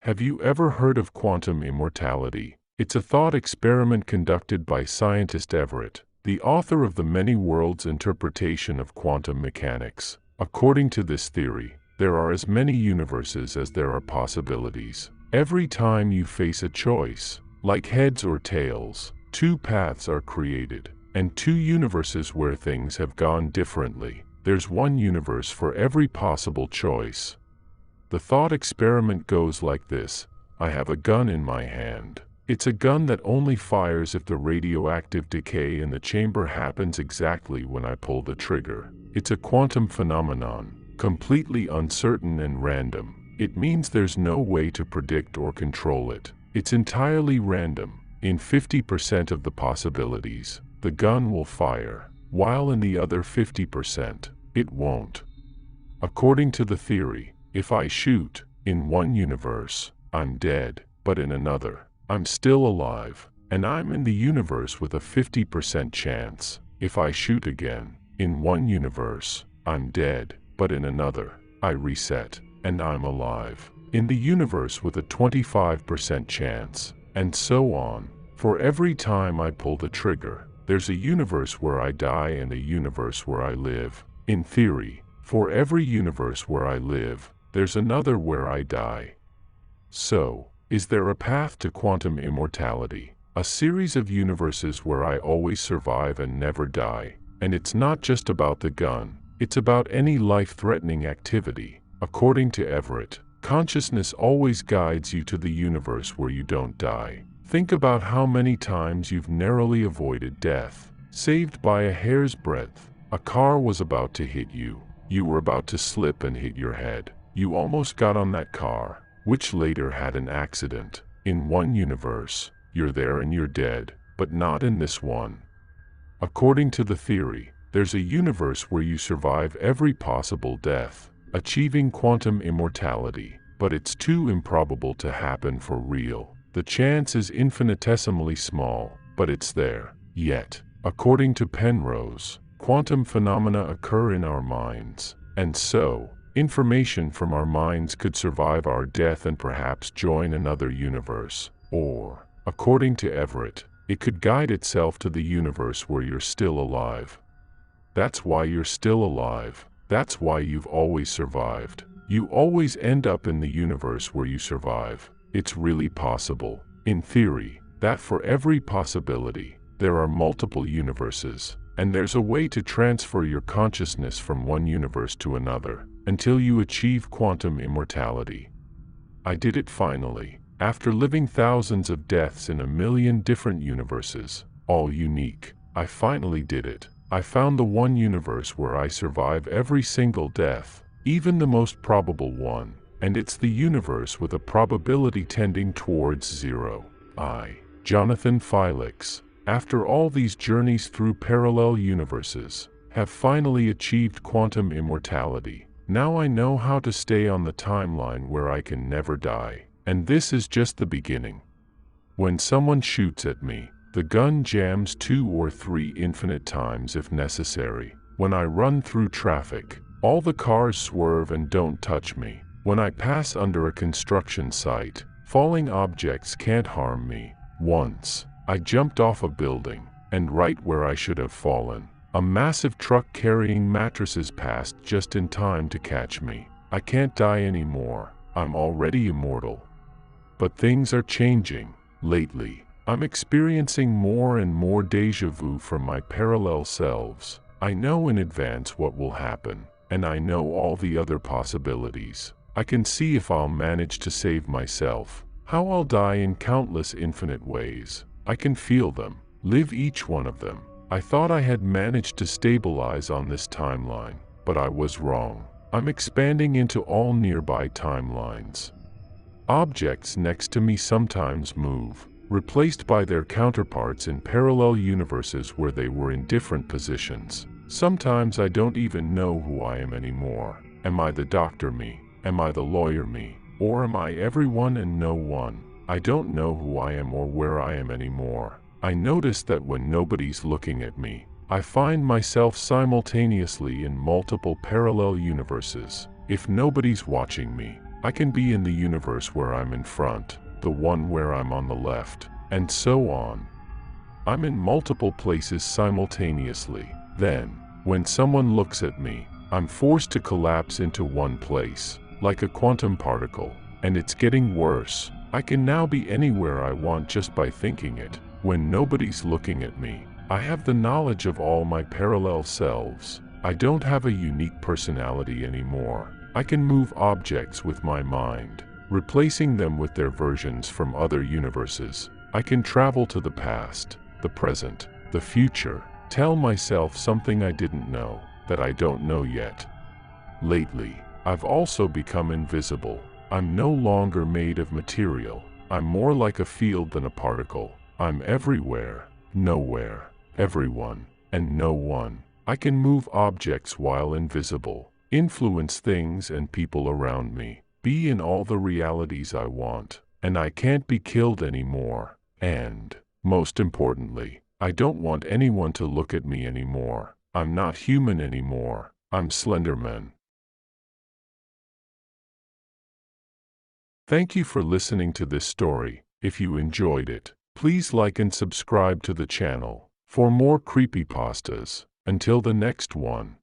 Have you ever heard of quantum immortality? It's a thought experiment conducted by scientist Everett, the author of the Many Worlds interpretation of quantum mechanics. According to this theory, there are as many universes as there are possibilities. Every time you face a choice, like heads or tails, two paths are created, and two universes where things have gone differently. There's one universe for every possible choice. The thought experiment goes like this. I have a gun in my hand. It's a gun that only fires if the radioactive decay in the chamber happens exactly when I pull the trigger. It's a quantum phenomenon, completely uncertain and random. It means there's no way to predict or control it. It's entirely random. In 50% of the possibilities, the gun will fire, while in the other 50%, it won't. According to the theory, if I shoot, in one universe, I'm dead, but in another, I'm still alive, and I'm in the universe with a 50% chance. If I shoot again, in one universe, I'm dead, but in another, I reset, and I'm alive, in the universe with a 25% chance, and so on. For every time I pull the trigger, there's a universe where I die and a universe where I live. In theory, for every universe where I live, there's another where I die. So, is there a path to quantum immortality? A series of universes where I always survive and never die. And it's not just about the gun, it's about any life-threatening activity. According to Everett, consciousness always guides you to the universe where you don't die. Think about how many times you've narrowly avoided death, saved by a hair's breadth. A car was about to hit you. You were about to slip and hit your head. You almost got on that car, which later had an accident. In one universe, you're there and you're dead, but not in this one. According to the theory, there's a universe where you survive every possible death, achieving quantum immortality, but it's too improbable to happen for real. The chance is infinitesimally small, but it's there. Yet, according to Penrose, quantum phenomena occur in our minds, and so, information from our minds could survive our death and perhaps join another universe. Or, according to Everett, it could guide itself to the universe where you're still alive. That's why you're still alive. That's why you've always survived. You always end up in the universe where you survive. It's really possible, in theory, that for every possibility, there are multiple universes, and there's a way to transfer your consciousness from one universe to another, until you achieve quantum immortality. I did it finally. After living thousands of deaths in a million different universes, all unique, I finally did it. I found the one universe where I survive every single death, even the most probable one, and it's the universe with a probability tending towards zero. Jonathan Felix, after all these journeys through parallel universes, have finally achieved quantum immortality. Now I know how to stay on the timeline where I can never die. And this is just the beginning. When someone shoots at me, the gun jams 2 or 3 infinite times if necessary. When I run through traffic, all the cars swerve and don't touch me. When I pass under a construction site, falling objects can't harm me. Once, I jumped off a building, and right where I should have fallen, a massive truck carrying mattresses passed just in time to catch me. I can't die anymore. I'm already immortal. But things are changing. Lately, I'm experiencing more and more déjà vu from my parallel selves. I know in advance what will happen, and I know all the other possibilities. I can see if I'll manage to save myself, how I'll die in countless infinite ways. I can feel them, live each one of them. I thought I had managed to stabilize on this timeline, but I was wrong. I'm expanding into all nearby timelines. Objects next to me sometimes move, replaced by their counterparts in parallel universes where they were in different positions. Sometimes I don't even know who I am anymore. Am I the doctor me? Am I the lawyer me? Or am I everyone and no one? I don't know who I am or where I am anymore. I notice that when nobody's looking at me, I find myself simultaneously in multiple parallel universes. If nobody's watching me, I can be in the universe where I'm in front, the one where I'm on the left, and so on. I'm in multiple places simultaneously. Then, when someone looks at me, I'm forced to collapse into one place, like a quantum particle. And it's getting worse. I can now be anywhere I want just by thinking it. When nobody's looking at me, I have the knowledge of all my parallel selves. I don't have a unique personality anymore. I can move objects with my mind, replacing them with their versions from other universes. I can travel to the past, the present, the future, tell myself something I didn't know, that I don't know yet. Lately, I've also become invisible. I'm no longer made of material. I'm more like a field than a particle. I'm everywhere, nowhere, everyone, and no one. I can move objects while invisible, influence things and people around me, be in all the realities I want, and I can't be killed anymore. And, most importantly, I don't want anyone to look at me anymore. I'm not human anymore. I'm Slenderman. Thank you for listening to this story. If you enjoyed it, please like and subscribe to the channel for more creepypastas. Until the next one.